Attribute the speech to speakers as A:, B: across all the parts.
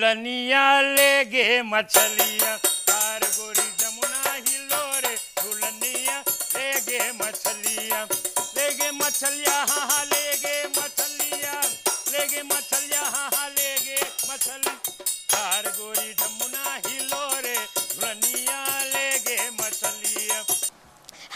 A: झुलनिया लेगे मछलियाँ पार गोरी जमुना हिलोरे झुलनिया लेगे मछलियाँ हाँ हाँ लेगे मछलियाँ हाँ हाँ लेगे मछली पार गोरी जमुना हिलोरे झुलनिया लेगे मछलियाँ.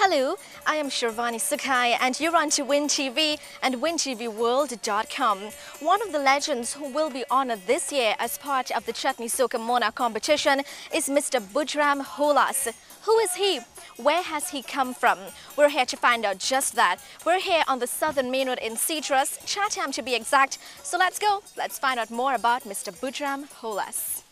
B: Hello, I am Shirvani Sukhai and you're on to Win TV and WinTVWorld.com. One of the legends who will be honored this year as part of the Chutney Soca Mona competition is Mr. Boodram Holass. Who is he? Where has he come from? We're here to find out just that. We're here on the southern main road in Citrus, Chatham to be exact. So let's go. Let's find out more about Mr. Boodram Holass.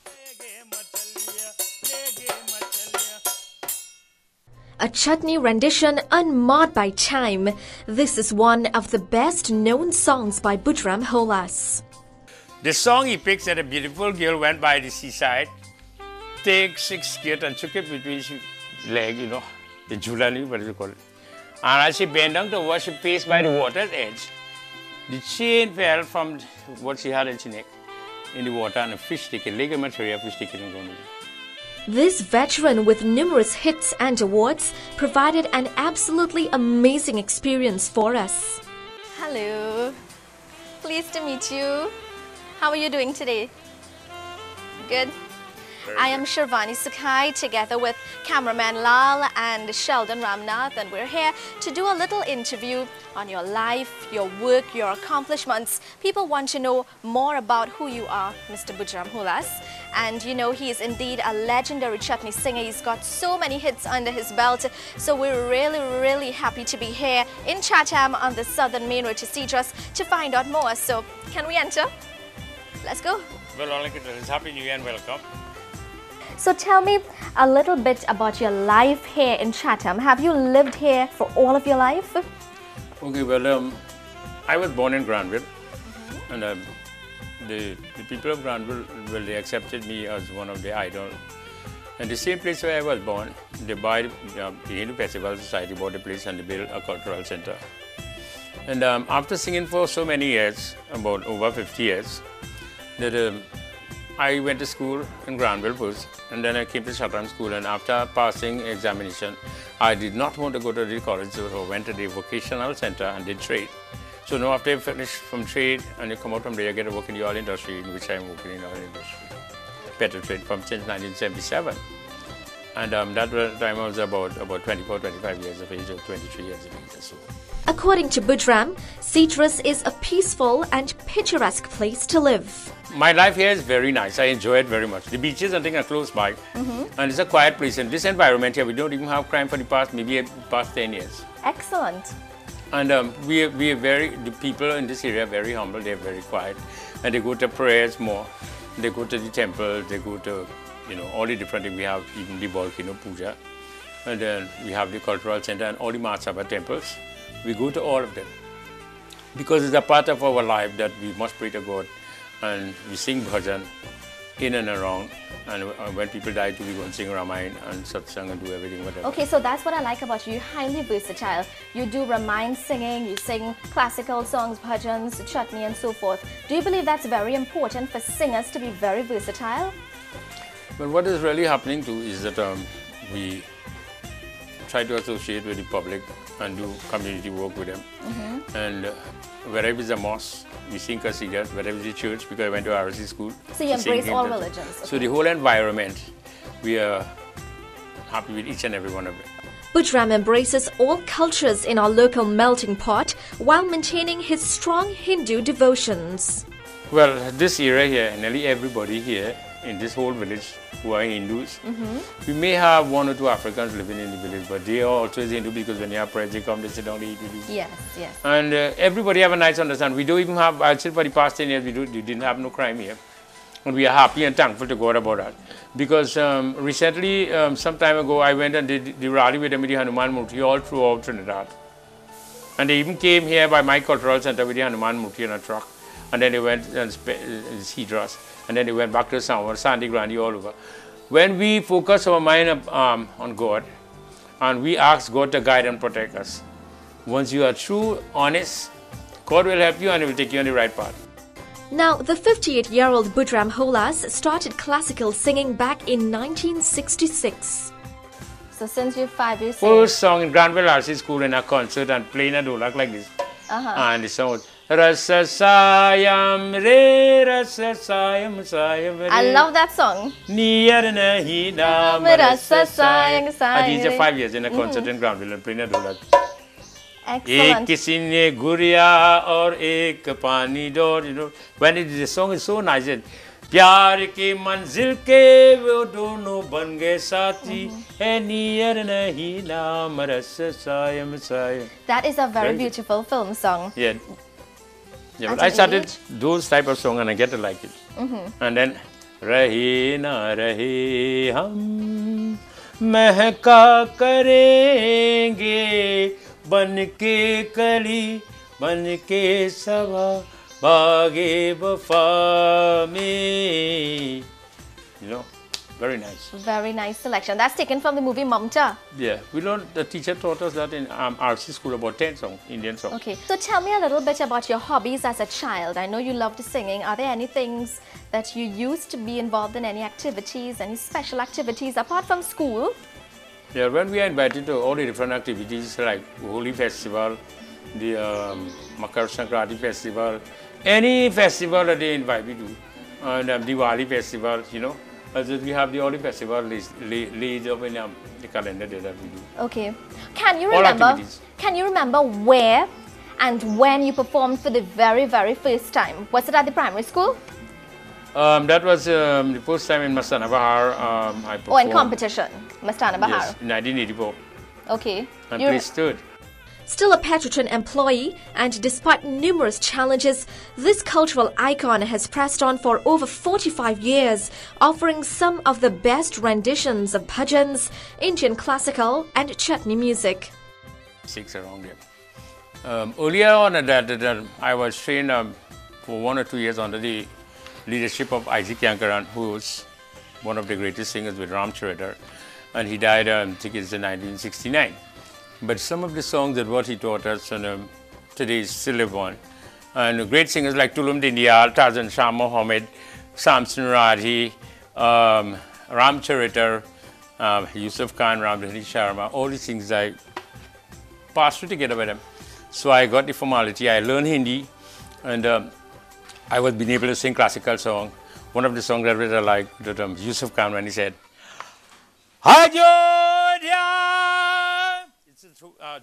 B: A chutney rendition unmarred by time. This is one of the best known songs by Boodram Holass.
A: The song he picks that a beautiful girl went by the seaside, take 6 skirt and took it between his leg, you know, the julani, what is it called? And as she bent down to wash her face by the water's edge, the chain fell from what she had in her neck in the water and a fish ticket, leg of material fish ticket.
B: This veteran with numerous hits and awards provided an absolutely amazing experience for us. Hello, pleased to meet you. How are you doing today? Good. I am Shirvani Sukhai together with cameraman Lal and Sheldon Ramnath, and we're here to do a little interview on your life, your work, your accomplishments. People want to know more about who you are, Mr. Boodram Holass. And you know, he is indeed a legendary chutney singer. He's got so many hits under his belt. So we're really happy to be here in Chatham on the southern main road to Citrus to find out more. So can we enter? Let's go.
A: Well, all I can tell is Happy New Year and welcome.
B: So tell me a little bit about your life here in Chatham. Have you lived here for all of your life?
A: Okay, well, I was born in Granville, and the people of Granville, well, they accepted me as one of their idols. And the same place where I was born, they buy the Hindu Festival Society bought a place and they built a cultural center. And after singing for so many years, about over 50 years, that I went to school in Granville first, and then I came to Chatham School, and after passing examination, I did not want to go to the college, so I went to the vocational center and did trade. So now after I finished from trade and you come out from there, you get to work in the oil industry, in which I'm working in the oil industry, petrol trade since 1977. And that time I was about 24, 25 years of age, or 23 years of age or so.
B: According to Boodram, Citrus is a peaceful and picturesque place to live.
A: My life here is very nice. I enjoy it very much. The beaches and things are close by, and it's a quiet place. In this environment here, we don't even have crime for the past 10 years.
B: Excellent.
A: And the people in this area are very humble. They're very quiet, and they go to prayers more. They go to the temple. They go to, you know, all the different things. We have even the volcano puja, and then we have the cultural center and all the Mahasabha temples. We go to all of them because it's a part of our life that we must pray to God, and we sing bhajan in and around. And when people die too, we go and sing Ramayana and satsang and do everything, whatever.
B: Okay, so that's what I like about you. You're highly versatile. You do Ramayana singing, you sing classical songs, bhajans, chutney and so forth. Do you believe that's very important for singers to be very versatile?
A: Well, what is really happening too is that we try to associate with the public and do community work with them. And wherever is a mosque, we sing qasidas. Wherever is a church, because I went to RSC school.
B: So you embrace all religions. Okay.
A: So the whole environment, we are happy with each and every one of them.
B: Boodram embraces all cultures in our local melting pot while maintaining his strong Hindu devotions.
A: Well, this era here, nearly everybody here in this whole village who are Hindus. We may have 1 or 2 Africans living in the village, but they are also Hindu because when you have prayers, they come, they sit down, they eat with you.
B: Yes, yes.
A: And everybody have a nice understanding. We don't even have, I'll say for the past 10 years, we didn't have no crime here. And we are happy and thankful to God about that. Because recently, some time ago, I went and did the rally with them with the Hanuman Murti all throughout Trinidad. And they even came here by my cultural center with the Hanuman Murti in a truck. And then they went and Cedras. And then they went back to Samar, Sandy Grande, all over. When we focus our mind on God, and we ask God to guide and protect us, once you are true, honest, God will help you and He will take you on the right path.
B: Now, the 58-year-old Boodram Holass started classical singing back in 1966.
C: So since you're 5 years old.
A: First song in Granville RC School in a concert and playing a dholak like this. And the song was Rasa Sayam Re Rasa Sayam Sayam Re.
C: I love that song.
A: Niyar nahi naam Rasa Sayam. And he's 5 years in a concert in Granville and playing a dholak.
C: Excellent.
A: Ek kisi ne guriya aur ek pani door, you know. When the song is so nice, प्यार की मंजिल के वो दोनों बन गए साथी है नियर नहीं नाम रस Sayam Sayam.
C: That is a very beautiful film song.
A: Yeah, but I started those type of song and I get to like it. And then रहे ना रहे हम महका करेंगे बन के कली बन के सवा Bhage Wafa me. You know, very nice.
C: Very nice selection. That's taken from the movie Mamta.
A: Yeah, we learned, the teacher taught us that in RC school about 10 songs, Indian songs.
C: Okay, so tell me a little bit about your hobbies as a child. I know you loved singing. Are there any things that you used to be involved in, any activities, any special activities apart from school?
A: Yeah, when we are invited to all the different activities like Holi Festival, the Makar Sankranti Festival, any festival that they invite me to, and Diwali Festival, you know, as we have the Holi Festival laid up in the calendar that we do.
C: Okay. Can you remember where and when you performed for the very, very first time? Was it at the primary school?
A: That was the first time in Mastana Bahar. I performed.
C: Oh, in competition, Mastana Bahar.
A: Yes, in 1984.
C: Okay.
A: And placed third.
B: Still a Petrotron employee, and despite numerous challenges, this cultural icon has pressed on for over 45 years, offering some of the best renditions of bhajans, Indian classical and chutney music.
A: 6 around here. Earlier on that I was trained for 1 or 2 years under the leadership of Isaac Yankaran, who was one of the greatest singers with Ram Chariter, and he died, I think it's in 1969. But some of the songs that what he taught us and today still live on. And great singers like Tulum Dindyal, Tarzan Shah Mohammed, Samson Radhi, Ram Chariter, Yusuf Khan, Ramdhani Sharma, all these things I passed through together with them. So I got the formality, I learned Hindi, and I was being able to sing classical song. One of the songs that I like, that Yusuf Khan, when he said, Ajodhya!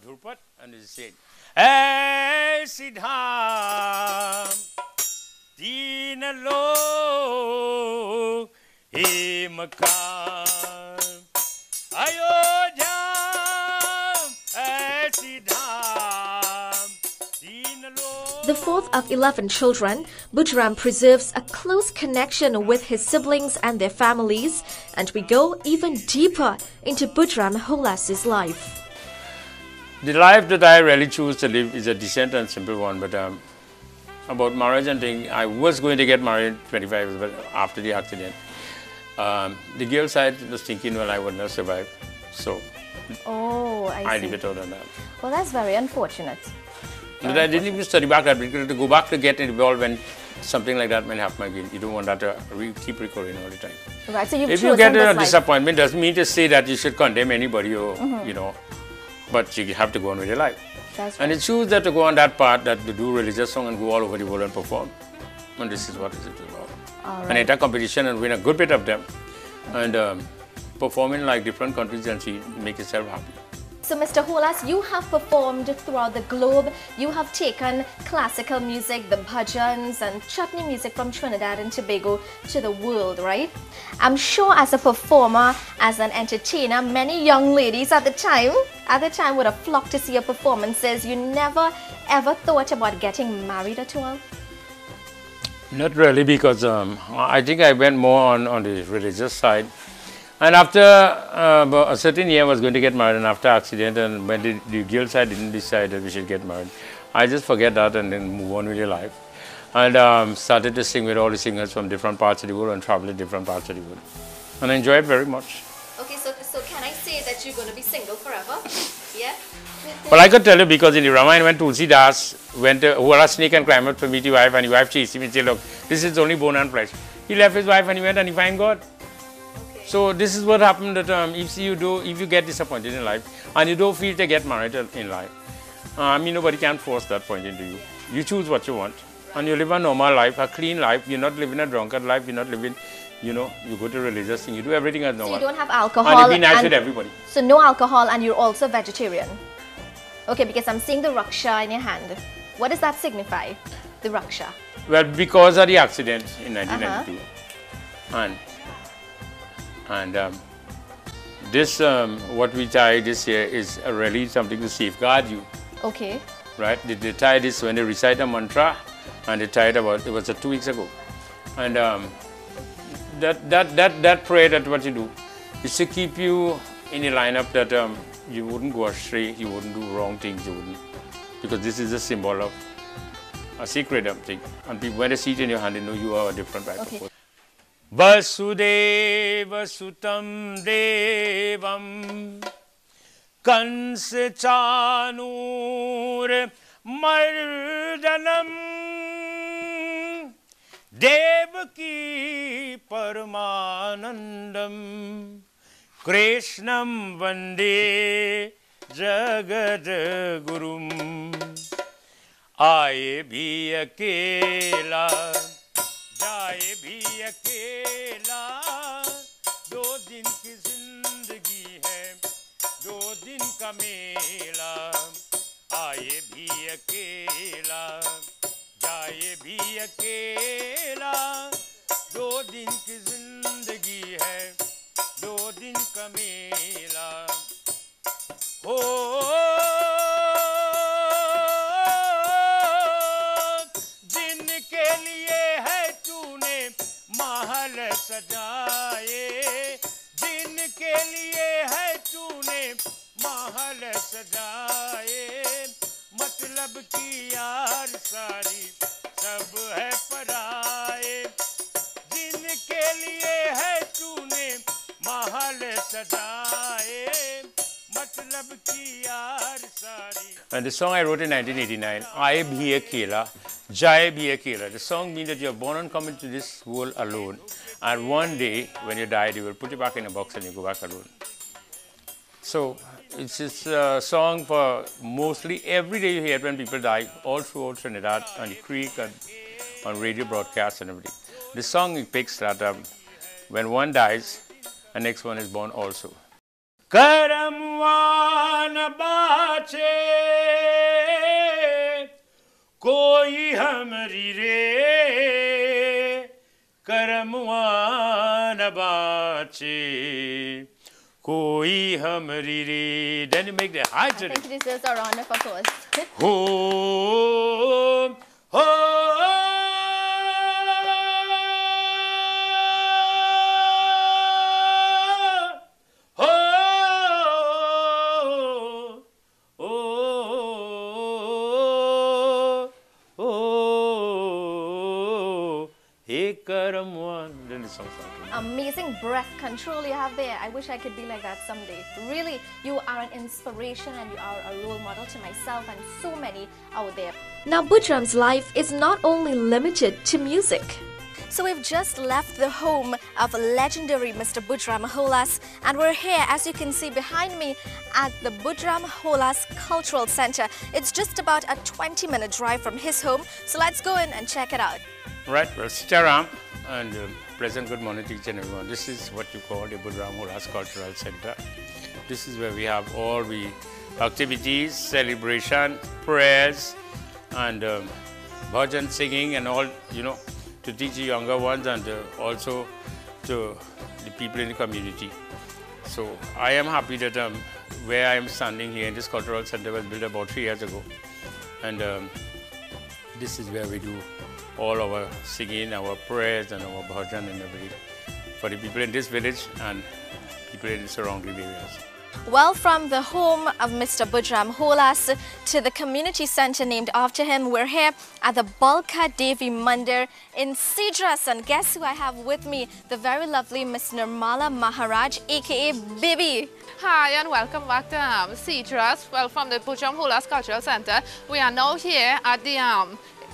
A: Dhurpat, and he said, Hey Siddham, Deenalo, He Makam, Ayodhya, Hey Siddham, Deenalo.
B: The fourth of 11 children, Boodram preserves a close connection with his siblings and their families, and we go even deeper into Boodram Holass's life.
A: The life that I really choose to live is a decent and simple one, but about marriage and thing, I was going to get married 25 years after the accident. The girl side was thinking, well, I would not survive, so I leave it out on that.
C: Well, that's very unfortunate.
A: But I didn't even study back that, because to go back to get involved when something like that might happen again, you don't want that to keep recurring all the time.
C: Right, so
A: if you get a disappointment, doesn't mean to say that you should condemn anybody or, you know, but you have to go on with your life.
C: That's right.
A: And it choose that to go on that part, that to do religious song and go all over the world and perform. And this is what it is about. And enter competition and win a good bit of them. And perform in like different countries and see, make yourself happy.
C: So Mr. Holass, you have performed throughout the globe. You have taken classical music, the bhajans and chutney music from Trinidad and Tobago to the world, right? I'm sure as a performer, as an entertainer, many young ladies at the time would have flocked to see your performances. You never ever thought about getting married at all?
A: Not really, because I think I went more on the religious side. And after a certain year I was going to get married, and after accident, and when the girl side didn't decide that we should get married, I just forget that and then move on with your life. And started to sing with all the singers from different parts of the world and travel to different parts of the world. And I enjoy it very much.
C: Okay, so So can I say that you're going to be single forever? Yeah?
A: Well, I could tell you because in the Ramayana when Tulsi Das went to Holass snake and climbed up to meet his wife, and his wife chased him and said, look, this is only bone and flesh. He left his wife and he went and he found God.
C: Okay.
A: So this is what happened that if you get disappointed in life and you don't feel to get married in life, I mean, nobody can force that point into you. You choose what you want and you live a normal life, a clean life. You're not living a drunkard life. You're not living, you know, you go to religious thing. You do everything as normal.
C: So you don't have alcohol.
A: And you be nice with everybody.
C: So no alcohol, and you're also vegetarian. Okay, because I'm seeing the Raksha in your hand. What does that signify, the Raksha?
A: Well, because of the accident in 1992. And this, what we tie this year is really something to safeguard you.
C: Okay.
A: Right? They tie this when they recite a mantra, and they tie it it was 2 weeks ago. And that prayer, that what you do, is to keep you in a lineup that you wouldn't go astray, you wouldn't do wrong things, you wouldn't. Because this is a symbol of a sacred thing. And people, when they see it in your hand, they know you are a different type of person. Vasudeva Sutam Devam Kansa Chanur Mardanam Devaki Paramanandam Krishnam Vande Jagad Gurum Aaye bhi akela जाए भी अकेला दो दिन की जिंदगी है दो दिन का मेला आए भी अकेला जाए भी अकेला दो दिन की जिंदगी है दो दिन का मेला हो जिनके लिए है तूने महल सजाए जिनके लिए है तूने महल सजाए मतलब की यार सारी सब है पराए जिनके लिए है तूने महल सजाए मतलब की यार सारी. And the song I wrote in 1989, Aaye bhi akela, Jaye bhi akela. The song means that you are born and come into this world alone, and one day when you die, they will put you back in a box and you go back alone. So it's a song for mostly every day you hear it when people die, all through Trinidad, on the creek, and on radio broadcasts and everything. The song picks that when one dies, the next one is born also. करमवान बाचे कोई हमरी रे करमवान बाचे कोई हमरी रे. Then you make the high to it. I
C: think this is a round of applause.
A: Ho ho.
C: Amazing breath control you have there. I wish I could be like that someday. Really, you are an inspiration and you are a role model to myself and so many out there.
B: Now, Boodram's life is not only limited to music.
C: So we've just left the home of legendary Mr. Boodram Holass, and we're here, as you can see behind me, at the Boodram Holass Cultural Center. It's just about a 20-minute drive from his home, so let's go in and check it out.
A: Right, well, Sitaram and pleasant good morning to each and everyone. This is what you call the Boodram Holass Cultural Center. This is where we have all the activities, celebration, prayers, and bhajan singing and all, you know, to teach the younger ones and also to the people in the community. So I am happy that where I am standing here in this cultural center was built about 3 years ago, and this is where we do all our singing, our prayers and our bhajan and everything for the people in this village and people in the surrounding areas.
C: Well, from the home of Mr. Boodram Holass to the community centre named after him, we're here at the Balka Devi Mandir in Sidras. And guess who I have with me? The very lovely Miss Nirmala Maharaj, aka Bibi.
D: Hi and welcome back to Sidras. Well, from the Boodram Holass Cultural Centre, we are now here at the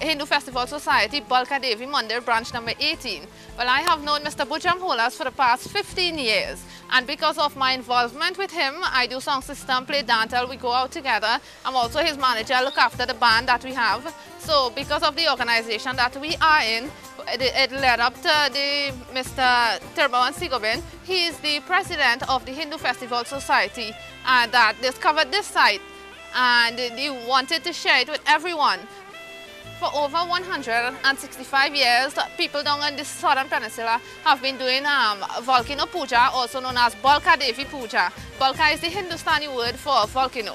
D: Hindu Festival Society Balka Devi Mandir branch number 18. Well, I have known Mr. Boodram Holass for the past 15 years, and because of my involvement with him, I do song system, play dantal, we go out together. I'm also his manager, look after the band that we have. So because of the organization that we are in, it led up to the Mr. Tirbawan Sigobin. He is the president of the Hindu Festival Society that discovered this site, and he wanted to share it with everyone. For over 165 years, people down on this southern peninsula have been doing volcano puja, also known as Balka Devi Puja. Balka is the Hindustani word for volcano.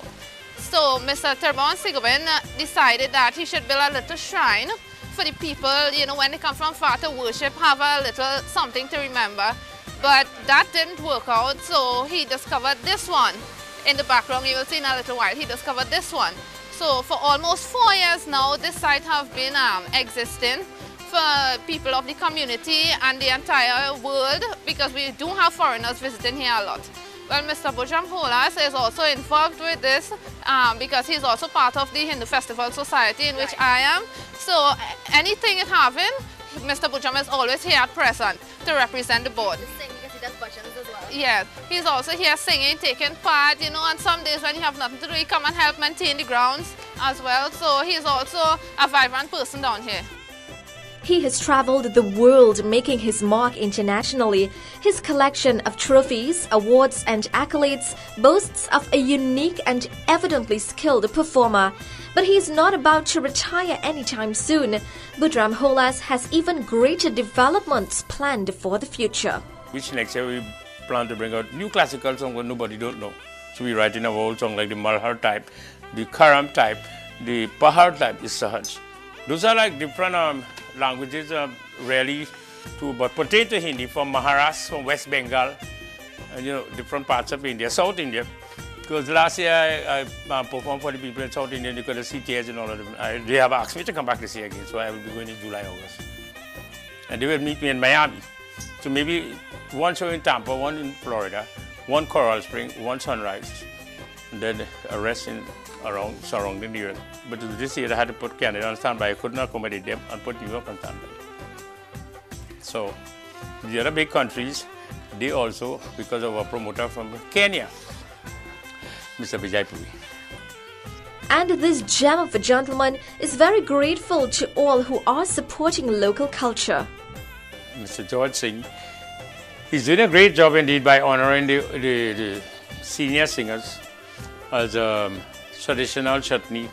D: So Mr. Tirbawan Sigobin decided that he should build a little shrine for the people, you know, when they come from far to worship, have a little something to remember. But that didn't work out, so he discovered this one. In the background, you will see in a little while, he discovered this one. So for almost 4 years now, this site have been existing for people of the community and the entire world, because we do have foreigners visiting here a lot. Well, Mr. Boodram Holass is also involved with this because he's also part of the Hindu Festival Society in which I am. So anything it having, Mr. Boodram is always here present to represent the board. Yes, he's also here singing, taking part, you know, and some days when you have nothing to do, he come and help maintain the grounds as well. So he's also a vibrant person down here.
B: He has traveled the world, making his mark internationally. His collection of trophies, awards and accolades boasts of a unique and evidently skilled performer. But he's not about to retire anytime soon. Boodram Holass has even greater developments planned for the future.
A: Which next year we plan to bring out new classical songs that nobody don't know. So we write in our old song like the Malhar type, the Karam type, the Pahar type is Sahaj. Those are like different languages really but pertain to Hindi from Maharashtra, from West Bengal, and you know, different parts of India, South India. Because last year I performed for the people in South India because the CTS and all of them. They have asked me to come back this year again, so I will be going in July, August. And they will meet me in Miami. So maybe one show in Tampa, one in Florida, one Coral Spring, one Sunrise, and then a rest in surrounding the earth. But this year I had to put Canada on standby. I couldn't accommodate them and put New York on standby. So the other big countries, they also, because of our promoter from Kenya, Mr. Vijay Puri.
B: And this gem of a gentleman is very grateful to all who are supporting local culture.
A: Mr. George Singh, he's doing a great job indeed by honoring the senior singers as traditional Chutney,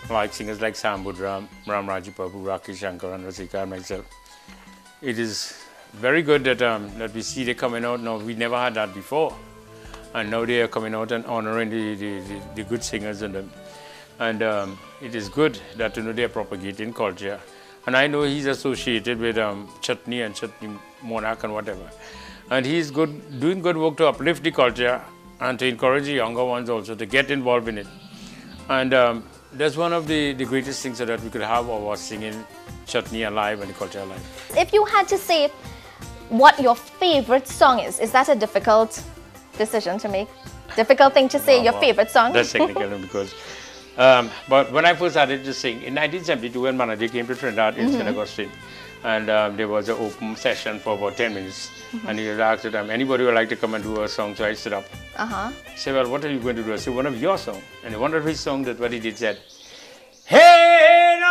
A: like singers like Sam Boodram, Ram Raji Prabhu, Rakesh Shankar, and Rasika, and myself. It is very good that that we see they coming out now. We never had that before, and now they are coming out and honoring the good singers and them. And it is good that they are propagating culture. And I know he's associated with Chutney and Chutney Monarch and whatever. And he's doing good work to uplift the culture and to encourage the younger ones also to get involved in it. And that's one of the greatest things that we could have our singing Chutney alive and the culture alive.
C: If you had to say what your favorite song is that a difficult decision to make? Difficult thing to say, your favorite song?
A: That's technical because... but when I first started to sing, in 1972 when Manaji came to Trinidad in St. Augustine, and there was an open session for about 10 minutes, and he asked them, anybody would like to come and do a song? So I stood up. He said, well, what are you going to do? I said, one of your songs. And one of his songs, that what he did said, Hey Ram,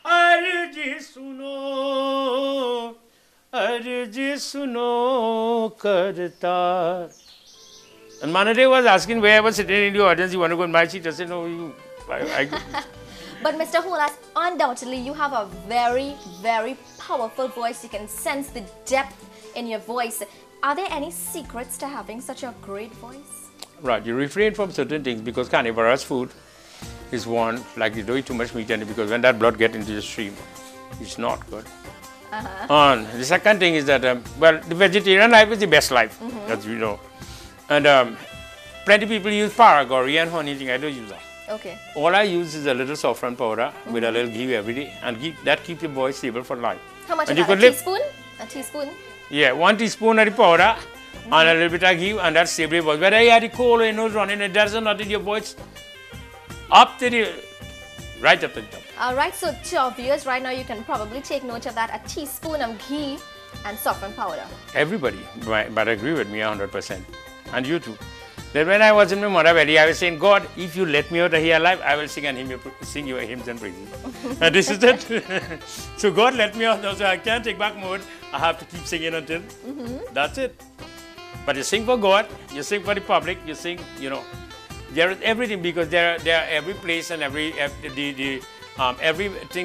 A: Arji Suno, Arji Suno Karta. And Manadev was asking where I was sitting in the audience, you want to go in my seat? I said, no,
C: But Mr. Holass, undoubtedly you have a very, very powerful voice. You can sense the depth in your voice. Are there any secrets to having such a great voice?
A: Right, you refrain from certain things because carnivorous food is one, like you don't eat too much meat in it because when that blood gets into the stream, it's not good. And the second thing is that, well, the vegetarian life is the best life, as you know. And plenty of people use paragori and honey thing. I don't use that.
C: Okay.
A: All I use is a little saffron powder with a little ghee every day, and that keeps your voice stable for life.
C: How much
A: and
C: is that? A teaspoon? A teaspoon?
A: Yeah, 1 teaspoon of the powder and a little bit of ghee, and that's stable your voice. Whether you have the cold or your nose running, it doesn't matter, your voice up to the, right up to the top.
C: Alright, so to our viewers right now, you can probably take note of that. A teaspoon of ghee and saffron powder.
A: Everybody but agree with me 100%. And you too. That when I was in my mother belly, I was saying, God, if you let me out of here alive, I will sing your hymns and praises. And this is it. So God let me out now, so I can't take back mode. I have to keep singing until that's it. But you sing for God, you sing for the public, you sing, you know, there is everything, because there are every place and everything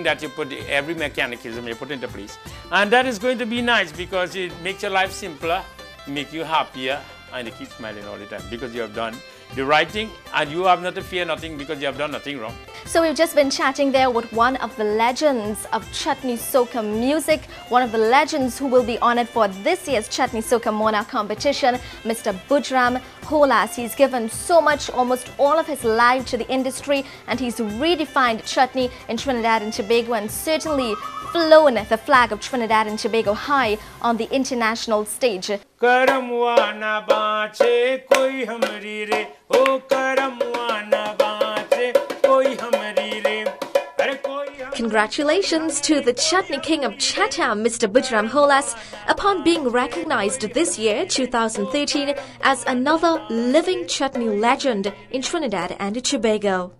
A: that you put, every mechanism you put into place. And that is going to be nice, because it makes your life simpler, make you happier, and you keep smiling all the time, because you have done the right thing, and you have not to fear nothing, because you have done nothing wrong.
C: So we've just been chatting there with one of the legends of Chutney Soca music, one of the legends who will be honored for this year's Chutney Soca Monarch competition, Mr. Boodram Holass. He's given so much, almost all of his life to the industry, and he's redefined chutney in Trinidad and Tobago, and certainly flown the flag of Trinidad and Tobago high on the international stage. Congratulations to the Chutney King of Chatham, Mr. Boodram Holass, upon being recognized this year, 2013, as another living chutney legend in Trinidad and Tobago.